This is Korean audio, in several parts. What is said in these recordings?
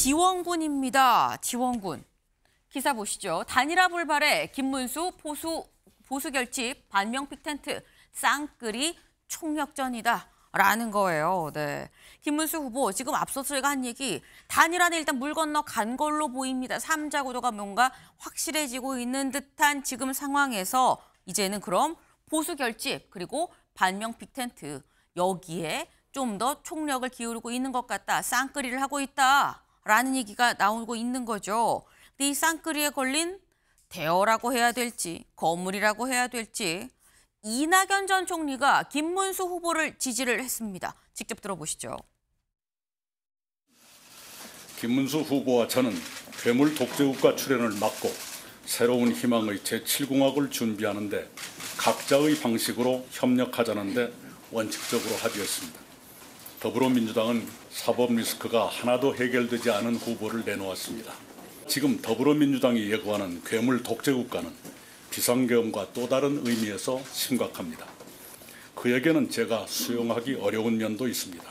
지원군입니다. 지원군. 기사 보시죠. 단일화 불발에 김문수 보수 결집 반명 픽텐트 쌍끌이 총력전이다. 라는 거예요. 네. 김문수 후보 지금 앞서서 제가 한 얘기 단일화는 일단 물 건너 간 걸로 보입니다. 3자 구도가 뭔가 확실해지고 있는 듯한 지금 상황에서 이제는 그럼 보수 결집 그리고 반명 픽텐트 여기에 좀 더 총력을 기울이고 있는 것 같다. 쌍끌이를 하고 있다라는 얘기가 나오고 있는 거죠. 근데 이 쌍끌이에 걸린 대어라고 해야 될지 거물이라고 해야 될지 이낙연 전 총리가 김문수 후보를 지지를 했습니다. 직접 들어보시죠. 김문수 후보와 저는 괴물 독재국가 출현을 막고 새로운 희망의 제7공학을 준비하는 데 각자의 방식으로 협력하자는 데 원칙적으로 합의했습니다. 더불어민주당은 사법 리스크가 하나도 해결되지 않은 후보를 내놓았습니다. 지금 더불어민주당이 예고하는 괴물 독재국가는 비상계엄과 또 다른 의미에서 심각합니다. 그에게는 제가 수용하기 어려운 면도 있습니다.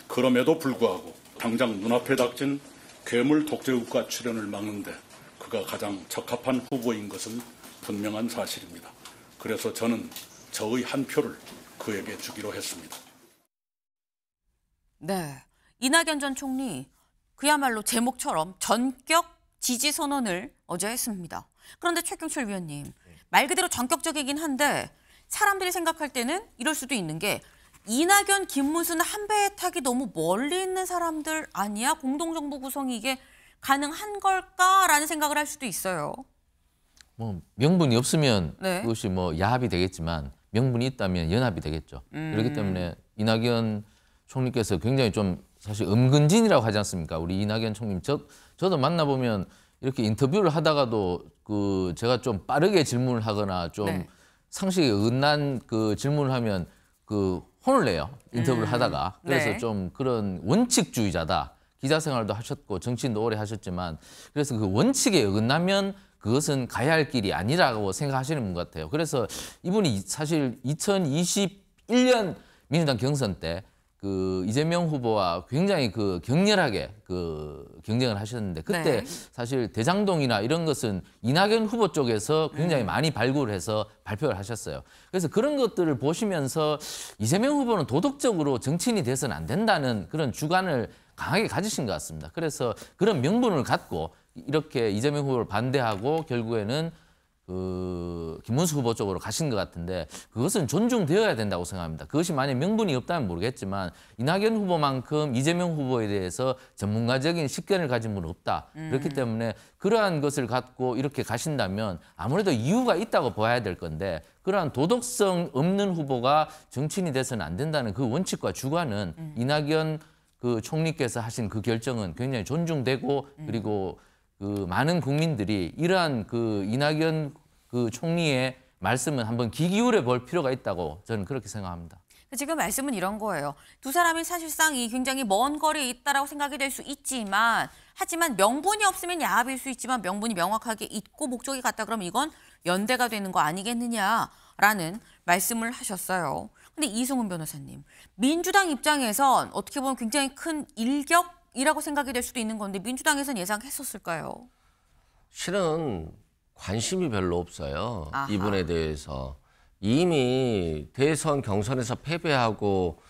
그럼에도 불구하고 당장 눈앞에 닥친 괴물 독재국가 출현을 막는데 그가 가장 적합한 후보인 것은 분명한 사실입니다. 그래서 저는 저의 한 표를 그에게 주기로 했습니다. 네, 이낙연 전 총리 그야말로 제목처럼 전격 지지 선언을 어제 했습니다. 그런데 최경철 위원님, 말 그대로 전격적이긴 한데 사람들이 생각할 때는 이럴 수도 있는 게 이낙연, 김문수는 한 배에 타기 너무 멀리 있는 사람들 아니야? 공동정부 구성이 이게 가능한 걸까라는 생각을 할 수도 있어요. 뭐 명분이 없으면 네. 그것이 뭐 야합이 되겠지만 명분이 있다면 연합이 되겠죠. 그렇기 때문에 이낙연 총리께서 굉장히 좀 사실 은근진이라고 하지 않습니까? 우리 이낙연 총리님 저도 만나보면 이렇게 인터뷰를 하다가도 그 제가 좀 빠르게 질문을 하거나 좀 네. 상식에 어긋난 그 질문을 하면 그 혼을 내요. 인터뷰를 하다가. 그래서 네. 좀 그런 원칙주의자다. 기자 생활도 하셨고 정치인도 오래 하셨지만 그래서 그 원칙에 어긋나면 그것은 가야 할 길이 아니라고 생각하시는 분 같아요. 그래서 이분이 사실 2021년 민주당 경선 때 그 이재명 후보와 굉장히 그 격렬하게 그 경쟁을 하셨는데 그때 네. 사실 대장동이나 이런 것은 이낙연 후보 쪽에서 굉장히 많이 발굴을 해서 발표를 하셨어요. 그래서 그런 것들을 보시면서 이재명 후보는 도덕적으로 정치인이 돼서는 안 된다는 그런 주관을 강하게 가지신 것 같습니다. 그래서 그런 명분을 갖고 이렇게 이재명 후보를 반대하고 결국에는 그 김문수 후보 쪽으로 가신 것 같은데 그것은 존중되어야 된다고 생각합니다. 그것이 만약 명분이 없다면 모르겠지만 이낙연 후보만큼 이재명 후보에 대해서 전문가적인 식견을 가진 분은 없다. 그렇기 때문에 그러한 것을 갖고 이렇게 가신다면 아무래도 이유가 있다고 봐야 될 건데 그러한 도덕성 없는 후보가 정치인이 돼서는 안 된다는 그 원칙과 주관은 이낙연 그 총리께서 하신 그 결정은 굉장히 존중되고 그리고 그 많은 국민들이 이러한 그 이낙연 그 총리의 말씀은 한번 귀 기울여 볼 필요가 있다고 저는 그렇게 생각합니다. 지금 말씀은 이런 거예요. 두 사람이 사실상 이 굉장히 먼 거리에 있다라고 생각이 될 수 있지만 하지만 명분이 없으면 야합일 수 있지만 명분이 명확하게 있고 목적이 같다 그러면 이건 연대가 되는 거 아니겠느냐라는 말씀을 하셨어요. 근데 이승훈 변호사님, 민주당 입장에선 어떻게 보면 굉장히 큰 일격이라고 생각이 될 수도 있는 건데 민주당에선 예상했었을까요? 실은 관심이 별로 없어요. 아하. 이분에 대해서. 이미 대선 경선에서 패배하고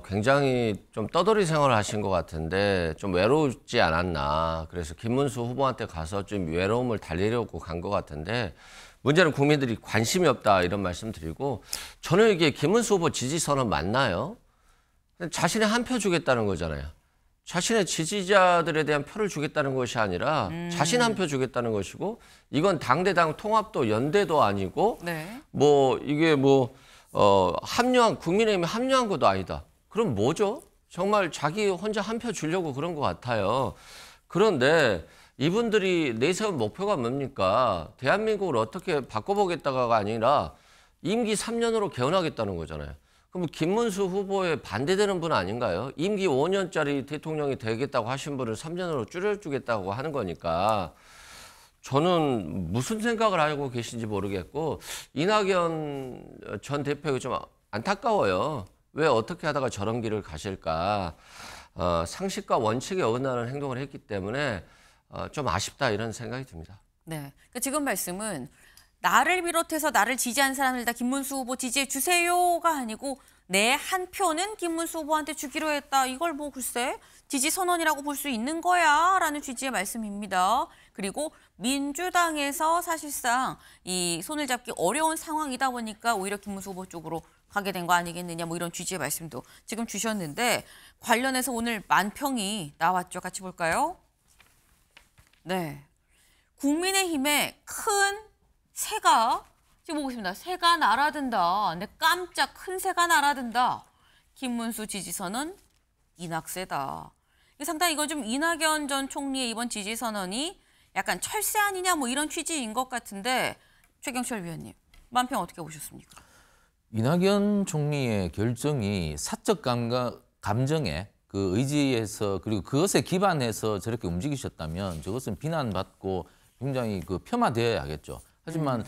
굉장히 좀 떠돌이 생활을 하신 것 같은데 좀 외롭지 않았나. 그래서 김문수 후보한테 가서 좀 외로움을 달래려고 간 것 같은데 문제는 국민들이 관심이 없다 이런 말씀 드리고 저는 이게 김문수 후보 지지선언 맞나요? 자신의 한 표 주겠다는 거잖아요. 자신의 지지자들에 대한 표를 주겠다는 것이 아니라 자신 한 표 주겠다는 것이고 이건 당대당 통합도 연대도 아니고 네. 뭐 이게 뭐 합류한 국민의힘에 합류한 것도 아니다. 그럼 뭐죠? 정말 자기 혼자 한 표 주려고 그런 것 같아요. 그런데 이분들이 내세운 목표가 뭡니까? 대한민국을 어떻게 바꿔보겠다가 아니라 임기 3년으로 개헌하겠다는 거잖아요. 그럼 김문수 후보에 반대되는 분 아닌가요? 임기 5년짜리 대통령이 되겠다고 하신 분을 3년으로 줄여주겠다고 하는 거니까 저는 무슨 생각을 하고 계신지 모르겠고 이낙연 전 대표가 좀 안타까워요. 왜 어떻게 하다가 저런 길을 가실까. 상식과 원칙에 어긋나는 행동을 했기 때문에 좀 아쉽다 이런 생각이 듭니다. 네. 그러니까 지금 말씀은 나를 비롯해서 나를 지지한 사람들 다 김문수 후보 지지해 주세요가 아니고 내 한 표는 김문수 후보한테 주기로 했다. 이걸 뭐 글쎄 지지 선언이라고 볼 수 있는 거야 라는 취지의 말씀입니다. 그리고 민주당에서 사실상 이 손을 잡기 어려운 상황이다 보니까 오히려 김문수 후보 쪽으로 가게 된 거 아니겠느냐 뭐 이런 취지의 말씀도 지금 주셨는데 관련해서 오늘 만평이 나왔죠. 같이 볼까요? 네. 국민의힘의 큰 새가 지금 보고 있습니다. 새가 날아든다. 내 깜짝 큰 새가 날아든다. 김문수 지지선언 인학세다. 상당히 이건 좀 이낙연 전 총리의 이번 지지선언이 약간 철새 아니냐 뭐 이런 취지인 것 같은데 최경철 위원님 만평 어떻게 보셨습니까? 이낙연 총리의 결정이 사적 감정에 그 의지에서 그리고 그것에 기반해서 저렇게 움직이셨다면 저것은 비난받고 굉장히 그 폄하되어야겠죠. 하지만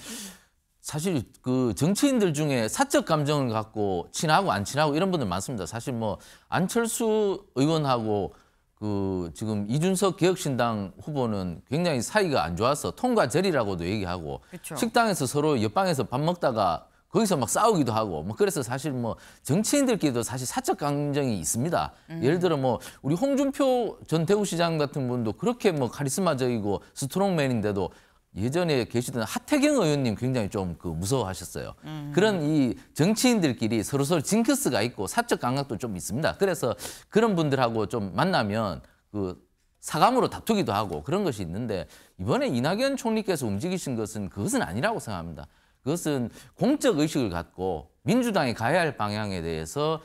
사실 그 정치인들 중에 사적 감정을 갖고 친하고 안 친하고 이런 분들 많습니다. 사실 뭐 안철수 의원하고 그 지금 이준석 개혁신당 후보는 굉장히 사이가 안 좋아서 통과절이라고도 얘기하고 그쵸. 식당에서 서로 옆방에서 밥 먹다가 거기서 막 싸우기도 하고 뭐 그래서 사실 뭐 정치인들끼리도 사실 사적 감정이 있습니다. 예를 들어 뭐 우리 홍준표 전 대구시장 같은 분도 그렇게 뭐 카리스마적이고 스트롱맨인데도 예전에 계시던 하태경 의원님 굉장히 좀 그 무서워하셨어요. 그런 이 정치인들끼리 서로서로 징크스가 있고 사적 감각도 좀 있습니다. 그래서 그런 분들하고 좀 만나면 그 사감으로 다투기도 하고 그런 것이 있는데 이번에 이낙연 총리께서 움직이신 것은 그것은 아니라고 생각합니다. 그것은 공적 의식을 갖고 민주당이 가야 할 방향에 대해서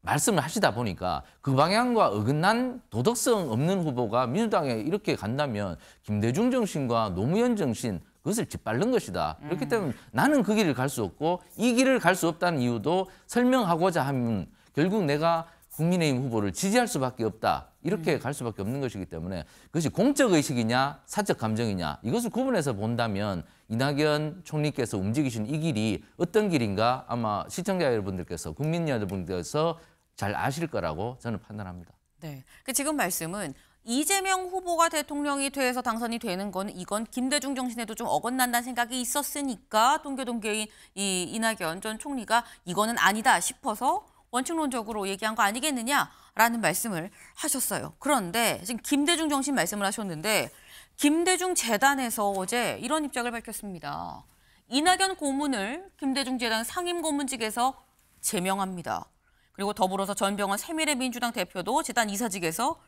말씀을 하시다 보니까 그 방향과 어긋난 도덕성 없는 후보가 민주당에 이렇게 간다면 김대중 정신과 노무현 정신 그것을 짓밟는 것이다. 그렇기 때문에 나는 그 길을 갈 수 없고 이 길을 갈 수 없다는 이유도 설명하고자 하면 결국 내가 국민의힘 후보를 지지할 수밖에 없다. 이렇게 갈 수밖에 없는 것이기 때문에 그것이 공적 의식이냐 사적 감정이냐 이것을 구분해서 본다면 이낙연 총리께서 움직이신 이 길이 어떤 길인가 아마 시청자 여러분들께서 국민 여러분들께서 잘 아실 거라고 저는 판단합니다. 네. 그 지금 말씀은 이재명 후보가 대통령이 돼서 당선이 되는 건 이건 김대중 정신에도 좀 어긋난다는 생각이 있었으니까 동교동계인 이 이낙연 전 총리가 이거는 아니다 싶어서 원칙론적으로 얘기한 거 아니겠느냐라는 말씀을 하셨어요. 그런데 지금 김대중 정신 말씀을 하셨는데 김대중 재단에서 어제 이런 입장을 밝혔습니다. 이낙연 고문을 김대중 재단 상임 고문직에서 제명합니다. 그리고 더불어서 전병헌 새미래민주당 대표도 재단 이사직에서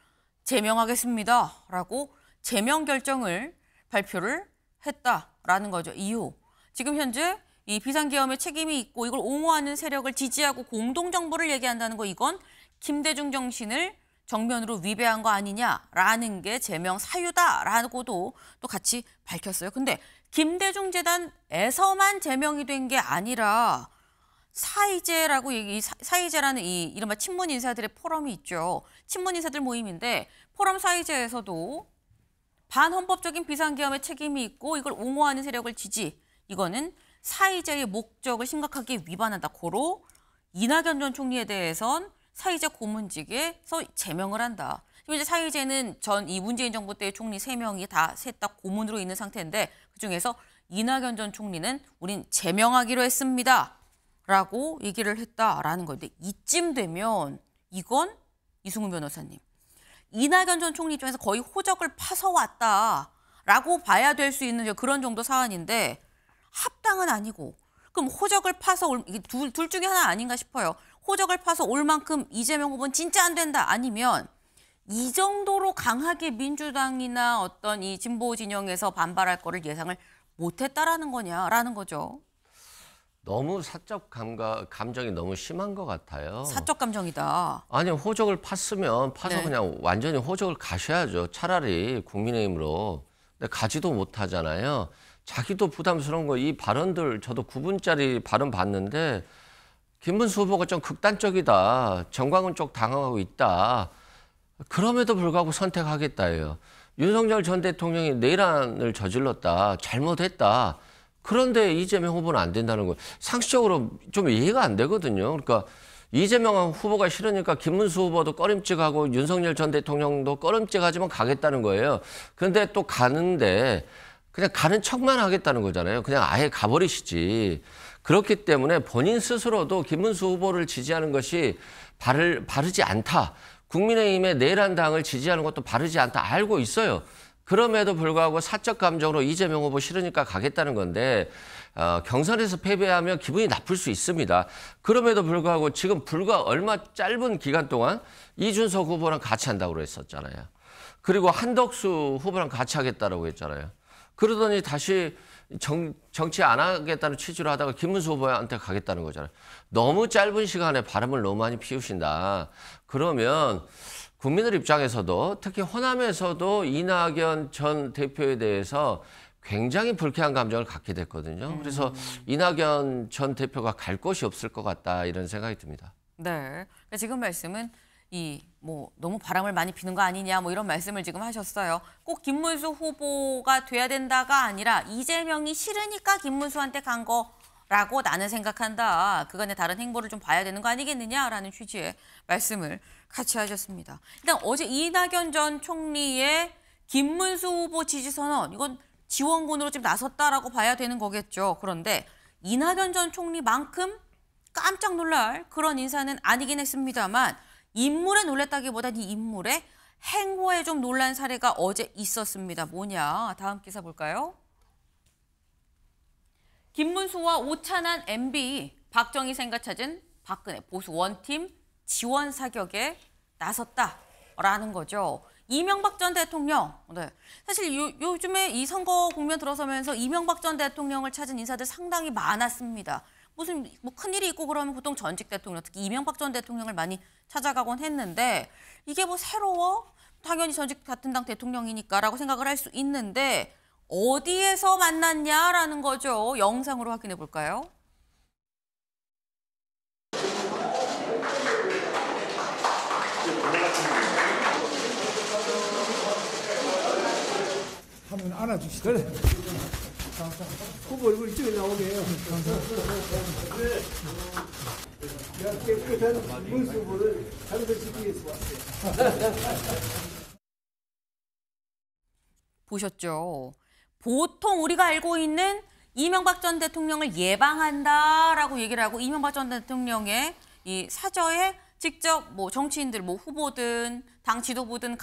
제명하겠습니다라고 제명 결정을 발표를 했다라는 거죠. 이유. 지금 현재 이 비상계엄에 책임이 있고 이걸 옹호하는 세력을 지지하고 공동정부를 얘기한다는 거 이건 김대중 정신을 정면으로 위배한 거 아니냐라는 게 제명 사유다라고도 또 같이 밝혔어요. 근데 김대중 재단에서만 제명이 된 게 아니라 사이제라고 사이제라는 이 이른바 친문 인사들의 포럼이 있죠. 친문 인사들 모임인데 포럼 사이제에서도 반헌법적인 비상계엄에 책임이 있고 이걸 옹호하는 세력을 지지 이거는 사이제의 목적을 심각하게 위반한다. 고로 이낙연 전 총리에 대해선 사이제 고문직에서 제명을 한다. 지금 이제 사이제는 전 이 문재인 정부 때의 총리 3명이 다 셋 다 고문으로 있는 상태인데 그중에서 이낙연 전 총리는 우린 제명하기로 했습니다. 라고 얘기를 했다라는 건데 이쯤 되면 이건 이승훈 변호사님 이낙연 전 총리 입장에서 거의 호적을 파서 왔다라고 봐야 될 수 있는 그런 정도 사안인데 합당은 아니고 그럼 호적을 파서 둘 중에 하나 아닌가 싶어요. 호적을 파서 올 만큼 이재명 후보는 진짜 안 된다. 아니면 이 정도로 강하게 민주당이나 어떤 이 진보 진영에서 반발할 거를 예상을 못했다라는 거냐라는 거죠. 너무 사적 감정이 너무 심한 것 같아요. 사적 감정이다. 아니 호적을 팠으면 파서 네. 그냥 완전히 호적을 가셔야죠. 차라리 국민의힘으로. 근데 가지도 못하잖아요. 자기도 부담스러운 거 이 발언들 저도 9분짜리 발언 봤는데 김문수 후보가 좀 극단적이다. 정광훈 쪽 당황하고 있다. 그럼에도 불구하고 선택하겠다예요. 윤석열 전 대통령이 내란을 저질렀다. 잘못했다. 그런데 이재명 후보는 안 된다는 거예요. 상식적으로 좀 이해가 안 되거든요. 그러니까 이재명 후보가 싫으니까 김문수 후보도 꺼림칙하고 윤석열 전 대통령도 꺼림칙하지만 가겠다는 거예요. 그런데 또 가는데 그냥 가는 척만 하겠다는 거잖아요. 그냥 아예 가버리시지. 그렇기 때문에 본인 스스로도 김문수 후보를 지지하는 것이 바르지 않다. 국민의힘의 내란 당을 지지하는 것도 바르지 않다. 알고 있어요. 그럼에도 불구하고 사적 감정으로 이재명 후보 싫으니까 가겠다는 건데 경선에서 패배하면 기분이 나쁠 수 있습니다. 그럼에도 불구하고 지금 불과 얼마 짧은 기간 동안 이준석 후보랑 같이 한다고 그랬었잖아요. 그리고 한덕수 후보랑 같이 하겠다라고 했잖아요. 그러더니 다시 정치 안 하겠다는 취지로 하다가 김문수 후보한테 가겠다는 거잖아요. 너무 짧은 시간에 바람을 너무 많이 피우신다. 그러면 국민들 입장에서도 특히 호남에서도 이낙연 전 대표에 대해서 굉장히 불쾌한 감정을 갖게 됐거든요. 그래서 이낙연 전 대표가 갈 곳이 없을 것 같다 이런 생각이 듭니다. 네. 지금 말씀은 너무 바람을 많이 피는 거 아니냐 이런 말씀을 지금 하셨어요. 꼭 김문수 후보가 돼야 된다가 아니라 이재명이 싫으니까 김문수한테 간 거라고 나는 생각한다. 그간의 다른 행보를 좀 봐야 되는 거 아니겠느냐라는 취지의 말씀을 같이 하셨습니다. 일단 어제 이낙연 전 총리의 김문수 후보 지지 선언, 이건 지원군으로 지금 나섰다라고 봐야 되는 거겠죠. 그런데 이낙연 전 총리만큼 깜짝 놀랄 그런 인사는 아니긴 했습니다만 인물에 놀랬다기보단 이 인물의 행보에 좀 놀란 사례가 어제 있었습니다. 뭐냐? 다음 기사 볼까요? 김문수와 오찬한 MB, 박정희 생가 찾은 박근혜 보수 원팀 지원 사격에 나섰다라는 거죠. 이명박 전 대통령, 사실 요즘에 이 선거 국면 들어서면서 이명박 전 대통령을 찾은 인사들 상당히 많았습니다. 무슨 큰일이 있고 그러면 보통 전직 대통령, 특히 이명박 전 대통령을 많이 찾아가곤 했는데 이게 새로워? 당연히 전직 같은 당 대통령이니까라고 생각을 할 수 있는데 어디에서 만났냐라는 거죠. 영상으로 확인해 볼까요? 한번 안아주시죠. 그래. 후보 얼굴 이쪽에 나오게 해요. 내가 깨끗한 문수 후보를 당선시키기 위해서 왔어요. 보셨죠? 보통 우리가 알고 있는 이명박 전 대통령을 예방한다라고 얘기를 하고 이명박 전 대통령의 이 사저에 직접 정치인들 후보든 당 지도부든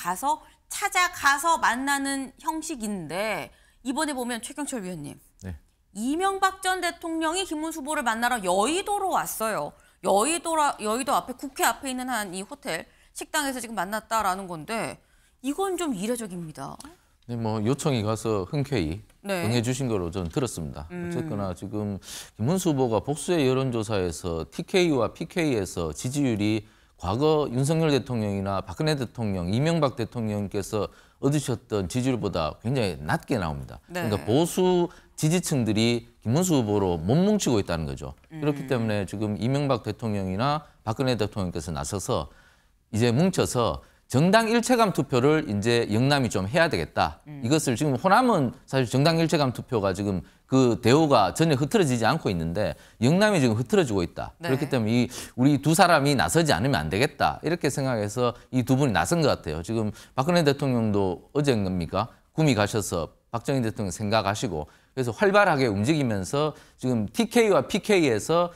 찾아가서 만나는 형식인데 이번에 보면 최경철 위원님, 네. 이명박 전 대통령이 김문수 후보를 만나러 여의도로 왔어요. 여의도 앞에 국회 앞에 있는 한 이 호텔 식당에서 지금 만났다라는 건데 이건 좀 이례적입니다. 네, 요청이 가서 흔쾌히 네. 응해주신 거로 저는 들었습니다. 어쨌거나 지금 김문수 후보가 복수의 여론조사에서 TK와 PK에서 지지율이 과거 윤석열 대통령이나 박근혜 대통령, 이명박 대통령께서 얻으셨던 지지율보다 굉장히 낮게 나옵니다. 네. 그러니까 보수 지지층들이 김문수 후보로 못 뭉치고 있다는 거죠. 그렇기 때문에 지금 이명박 대통령이나 박근혜 대통령께서 나서서 이제 뭉쳐서 정당 일체감 투표를 이제 영남이 좀 해야 되겠다. 이것을 지금 호남은 사실 정당 일체감 투표가 지금 그 대우가 전혀 흐트러지지 않고 있는데 영남이 지금 흐트러지고 있다. 네. 그렇기 때문에 우리 두 사람이 나서지 않으면 안 되겠다. 이렇게 생각해서 이 두 분이 나선 것 같아요. 지금 박근혜 대통령도 어제입니까? 구미 가셔서 박정희 대통령 생각하시고 그래서 활발하게 움직이면서 지금 TK와 PK에서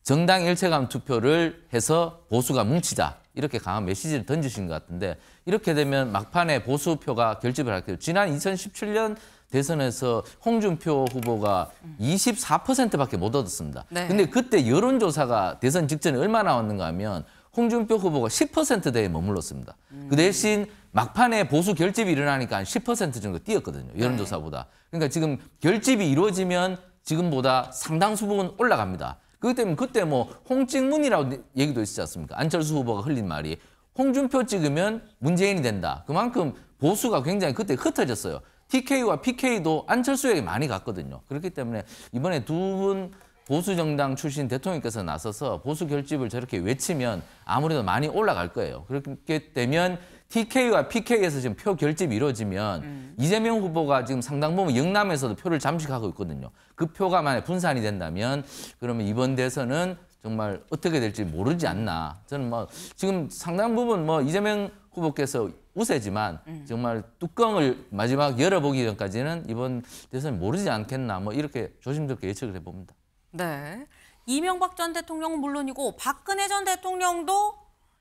정당 일체감 투표를 해서 보수가 뭉치자. 이렇게 강한 메시지를 던지신 것 같은데 이렇게 되면 막판에 보수표가 결집을 할게요. 지난 2017년 대선에서 홍준표 후보가 24%밖에 못 얻었습니다. 네. 근데 그때 여론조사가 대선 직전에 얼마 나왔는가 하면 홍준표 후보가 10%대에 머물렀습니다. 그 대신 막판에 보수 결집이 일어나니까 한 10% 정도 뛰었거든요. 여론조사보다. 그러니까 지금 결집이 이루어지면 지금보다 상당수 부분 올라갑니다. 그렇기 때문에 그때 홍찍문이라고 얘기도 있지 않습니까? 안철수 후보가 흘린 말이 홍준표 찍으면 문재인이 된다. 그만큼 보수가 굉장히 그때 흩어졌어요. TK와 PK도 안철수에게 많이 갔거든요. 그렇기 때문에 이번에 두 분 보수 정당 출신 대통령께서 나서서 보수 결집을 저렇게 외치면 아무래도 많이 올라갈 거예요. 그렇게 되면 TK와 PK에서 지금 표 결집이 이루어지면 이재명 후보가 지금 상당 부분 영남에서도 표를 잠식하고 있거든요. 그 표가 만약 분산이 된다면 그러면 이번 대선은 정말 어떻게 될지 모르지 않나. 저는 뭐 지금 상당 부분 뭐 이재명 후보께서 우세지만 정말 뚜껑을 마지막 열어보기 전까지는 이번 대선이 모르지 않겠나. 뭐 이렇게 조심스럽게 예측을 해봅니다. 네. 이명박 전 대통령은 물론이고 박근혜 전 대통령도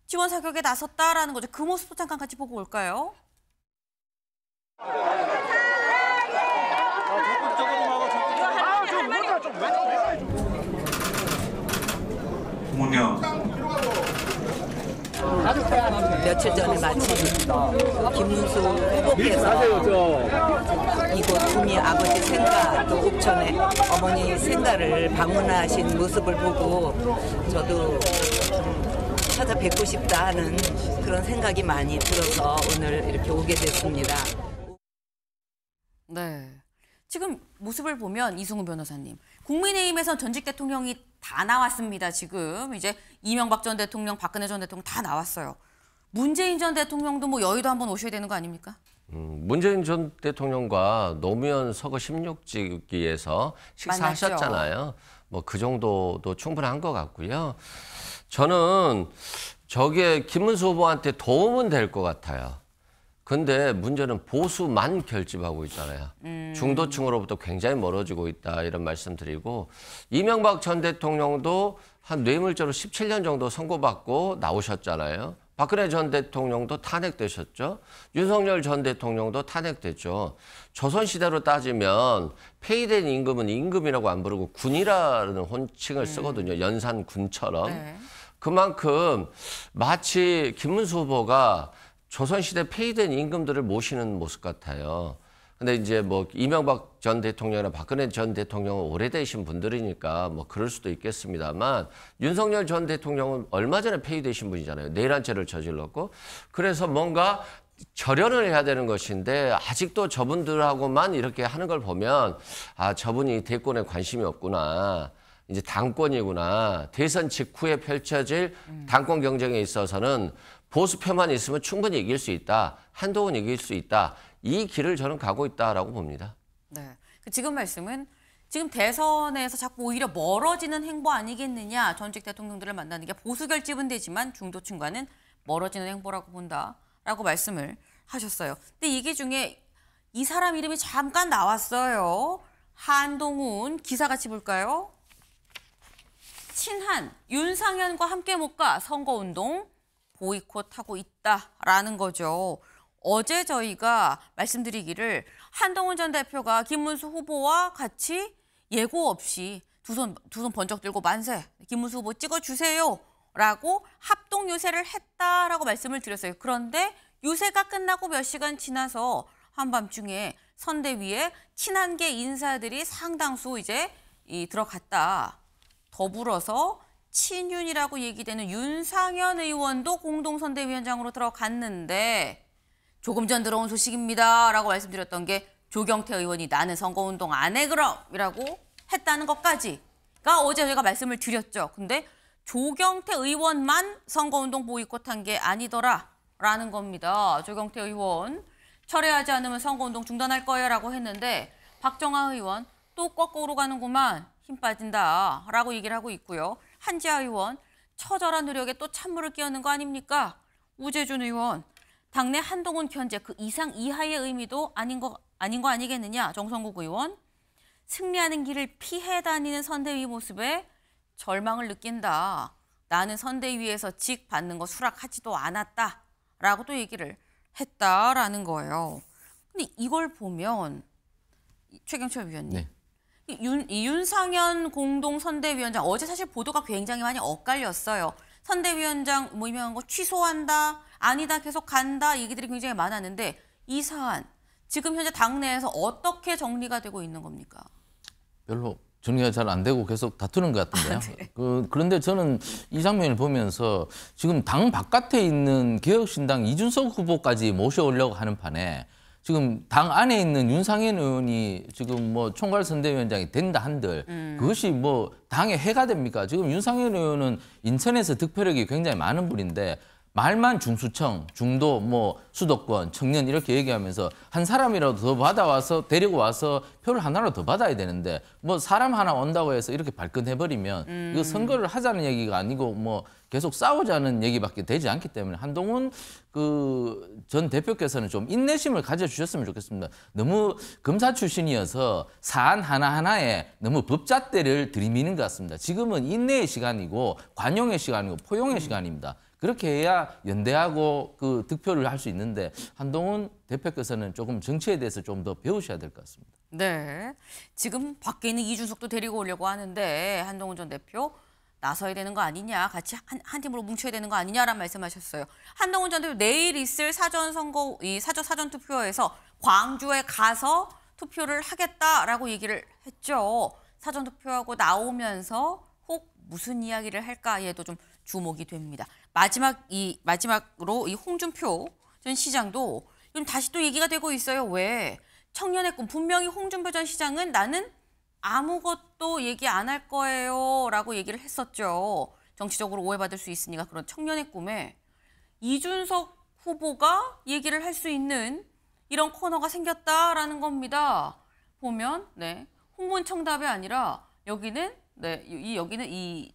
지원 사격에 나섰다라는 거죠. 그 모습도 잠깐 같이 보고 올까요? 뭐냐? 며칠 전에 마침 김문수 후보께서 이곳 구미 아버지 생가 또 옥천에 어머니 생가를 방문하신 모습을 보고 저도 찾아뵙고 싶다 하는 그런 생각이 많이 들어서 오늘 이렇게 오게 됐습니다. 네. 지금 모습을 보면 이승훈 변호사님, 국민의힘에서 전직 대통령이 다 나왔습니다. 지금 이제 이명박 전 대통령, 박근혜 전 대통령 다 나왔어요. 문재인 전 대통령도 뭐 여의도 한번 오셔야 되는 거 아닙니까? 문재인 전 대통령과 노무현 서거 16지기에서 식사하셨잖아요. 뭐 그 정도도 충분한 것 같고요. 저는 저게 김문수 후보한테 도움은 될 것 같아요. 근데 문제는 보수만 결집하고 있잖아요. 중도층으로부터 굉장히 멀어지고 있다 이런 말씀드리고, 이명박 전 대통령도 한 뇌물죄로 17년 정도 선고받고 나오셨잖아요. 박근혜 전 대통령도 탄핵되셨죠. 윤석열 전 대통령도 탄핵됐죠. 조선시대로 따지면 폐위된 임금은 임금이라고 안 부르고 군이라는 혼칭을 쓰거든요. 연산군처럼. 네. 그만큼 마치 김문수 후보가 조선시대 폐위된 임금들을 모시는 모습 같아요. 근데 이제 뭐 이명박 전 대통령이나 박근혜 전 대통령은 오래되신 분들이니까 뭐 그럴 수도 있겠습니다만, 윤석열 전 대통령은 얼마 전에 폐위되신 분이잖아요. 내란죄를 저질렀고. 그래서 뭔가 절연을 해야 되는 것인데 아직도 저분들하고만 이렇게 하는 걸 보면, 아, 저분이 대권에 관심이 없구나. 이제 당권이구나. 대선 직후에 펼쳐질 당권 경쟁에 있어서는 보수표만 있으면 충분히 이길 수 있다. 한동훈 이길 수 있다. 이 길을 저는 가고 있다라고 봅니다. 네. 지금 말씀은 지금 대선에서 자꾸 오히려 멀어지는 행보 아니겠느냐. 전직 대통령들을 만나는 게 보수 결집은 되지만 중도층과는 멀어지는 행보라고 본다라고 말씀을 하셨어요. 근데 이게 중에 이 사람 이름이 잠깐 나왔어요. 한동훈 기사 같이 볼까요? 친한 윤상현과 함께 못 가 선거운동 보이콧하고 있다라는 거죠. 어제 저희가 말씀드리기를 한동훈 전 대표가 김문수 후보와 같이 예고 없이 두 손 번쩍 들고 만세, 김문수 후보 찍어주세요라고 합동 유세를 했다라고 말씀을 드렸어요. 그런데 유세가 끝나고 몇 시간 지나서 한밤중에 선대위에 친한계 인사들이 상당수 이제 들어갔다. 더불어서 친윤이라고 얘기되는 윤상현 의원도 공동선대위원장으로 들어갔는데, 조금 전 들어온 소식입니다 라고 말씀드렸던 게 조경태 의원이 나는 선거운동 안 해 그럼이라고 했다는 것까지가 어제 저희가 말씀을 드렸죠. 근데 조경태 의원만 선거운동 보이콧한 게 아니더라라는 겁니다. 조경태 의원 철회하지 않으면 선거운동 중단할 거예요라고 했는데 박정아 의원 또 거꾸로 가는구만, 힘 빠진다라고 얘기를 하고 있고요. 한지아 의원 처절한 노력에 또 찬물을 끼얹는 거 아닙니까? 우재준 의원 당내 한동훈 견제 그 이상 이하의 의미도 아닌 거 아니겠느냐. 정성국 의원 승리하는 길을 피해 다니는 선대위 모습에 절망을 느낀다. 나는 선대위에서 직 받는 거 수락하지도 않았다라고 또 얘기를 했다라는 거예요. 근데 이걸 보면 최경철 위원님. 네. 윤상현 공동선대위원장 어제 사실 보도가 굉장히 많이 엇갈렸어요. 선대위원장 임명한 거 취소한다, 아니다, 계속 간다 얘기들이 굉장히 많았는데 이 사안 지금 현재 당내에서 어떻게 정리가 되고 있는 겁니까? 별로 정리가 잘 안 되고 계속 다투는 것 같은데요. 네. 그런데 저는 이 장면을 보면서 지금 당 바깥에 있는 개혁신당 이준석 후보까지 모셔오려고 하는 판에 지금 당 안에 있는 윤상현 의원이 지금 뭐 총괄선대위원장이 된다 한들 그것이 뭐 당에 해가 됩니까? 지금 윤상현 의원은 인천에서 득표력이 굉장히 많은 분인데 말만 중수청, 중도, 뭐 수도권, 청년 이렇게 얘기하면서 한 사람이라도 더 받아와서 데리고 와서 표를 하나라도 더 받아야 되는데 뭐 사람 하나 온다고 해서 이렇게 발끈해버리면 이거 선거를 하자는 얘기가 아니고 뭐 계속 싸우자는 얘기밖에 되지 않기 때문에 한동훈 그 전 대표께서는 좀 인내심을 가져주셨으면 좋겠습니다. 너무 검사 출신이어서 사안 하나하나에 너무 법잣대를 들이미는 것 같습니다. 지금은 인내의 시간이고 관용의 시간이고 포용의 시간입니다. 그렇게 해야 연대하고 그 득표를 할 수 있는데 한동훈 대표께서는 조금 정치에 대해서 좀 더 배우셔야 될 것 같습니다. 네. 지금 밖에 있는 이준석도 데리고 오려고 하는데 한동훈 전 대표 나서야 되는 거 아니냐, 같이 한 팀으로 뭉쳐야 되는 거 아니냐라는 말씀하셨어요. 한동훈 전 대표 내일 있을 사전 투표에서 광주에 가서 투표를 하겠다라고 얘기를 했죠. 사전 투표하고 나오면서 혹 무슨 이야기를 할까에도 좀 주목이 됩니다. 마지막으로 이 홍준표 전 시장도 지금 다시 또 얘기가 되고 있어요. 왜? 청년의 꿈. 분명히 홍준표 전 시장은 나는 아무것도 얘기 안 할 거예요 라고 얘기를 했었죠. 정치적으로 오해받을 수 있으니까 그런 청년의 꿈에 이준석 후보가 얘기를 할 수 있는 이런 코너가 생겼다라는 겁니다. 보면 네, 홍문청답이 아니라 여기는 여기는 이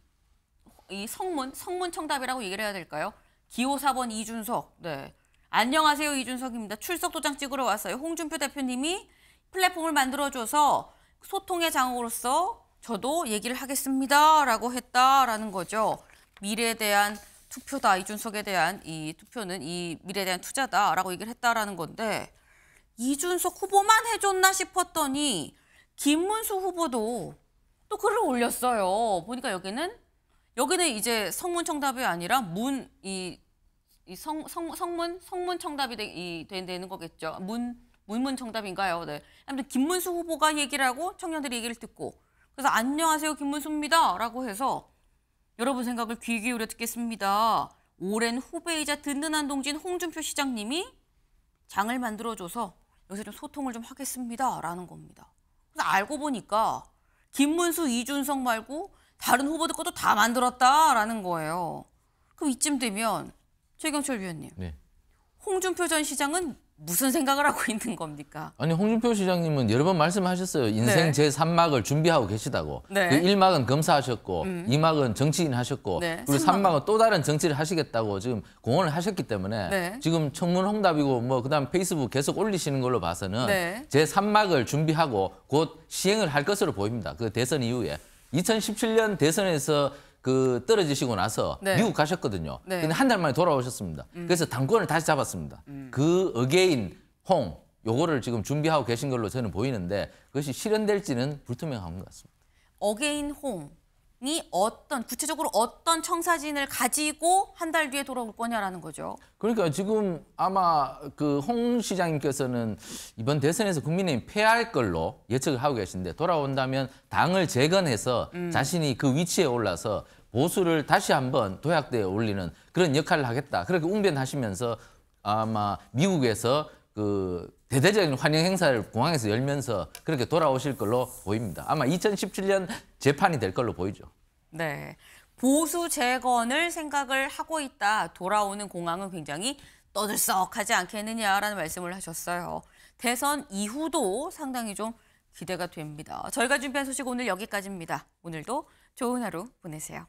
성문청답이라고 얘기를 해야 될까요? 기호 4번 이준석. 네. 안녕하세요 이준석입니다. 출석 도장 찍으러 왔어요. 홍준표 대표님이 플랫폼을 만들어줘서 소통의 장으로서 저도 얘기를 하겠습니다라고 했다라는 거죠. 미래에 대한 투표다. 이준석에 대한 이 투표는 이 미래에 대한 투자다라고 얘기를 했다라는 건데 이준석 후보만 해줬나 싶었더니 김문수 후보도 또 글을 올렸어요. 보니까 여기는 이제 성문청답이 아니라 성문청답이 되는 거겠죠. 문문청답인가요? 네. 아무튼 김문수 후보가 얘기를 하고 청년들이 얘기를 듣고 그래서 안녕하세요 김문수입니다 라고 해서 여러분 생각을 귀 기울여 듣겠습니다. 오랜 후배이자 든든한 동지인 홍준표 시장님이 장을 만들어줘서 여기서 좀 소통을 좀 하겠습니다 라는 겁니다. 그래서 알고 보니까 김문수, 이준석 말고 다른 후보들 것도 다 만들었다라는 거예요. 그럼 이쯤 되면 최경철 위원님, 네. 홍준표 전 시장은 무슨 생각을 하고 있는 겁니까? 아니 홍준표 시장님은 여러 번 말씀하셨어요. 인생 네. 제3막을 준비하고 계시다고. 네. 그 1막은 검사하셨고 2막은 정치인 하셨고 네. 그리고 3막은 또 다른 정치를 하시겠다고 지금 공언을 하셨기 때문에 네. 지금 지금 청문홍답이고 뭐 그다음 페이스북 계속 올리시는 걸로 봐서는 네. 제3막을 준비하고 곧 시행을 할 것으로 보입니다. 그 대선 이후에 2017년 대선에서 그 떨어지시고 나서 네. 미국 가셨거든요. 네. 근데 한 달 만에 돌아오셨습니다. 그래서 당권을 다시 잡았습니다. 그 어게인 홍 요거를 지금 준비하고 계신 걸로 저는 보이는데 그것이 실현될지는 불투명한 것 같습니다. 어게인 홍이 구체적으로 어떤 청사진을 가지고 한 달 뒤에 돌아올 거냐라는 거죠. 그러니까 지금 아마 그 홍 시장님께서는 이번 대선에서 국민의힘 패할 걸로 예측을 하고 계신데 돌아온다면 당을 재건해서 자신이 그 위치에 올라서 보수를 다시 한번 도약대에 올리는 그런 역할을 하겠다. 그렇게 웅변하시면서 아마 미국에서 그 대대적인 환영 행사를 공항에서 열면서 그렇게 돌아오실 걸로 보입니다. 아마 2017년 재판이 될 걸로 보이죠. 네. 보수 재건을 생각을 하고 있다. 돌아오는 공항은 굉장히 떠들썩하지 않겠느냐라는 말씀을 하셨어요. 대선 이후도 상당히 좀 기대가 됩니다. 저희가 준비한 소식 오늘 여기까지입니다. 오늘도 좋은 하루 보내세요.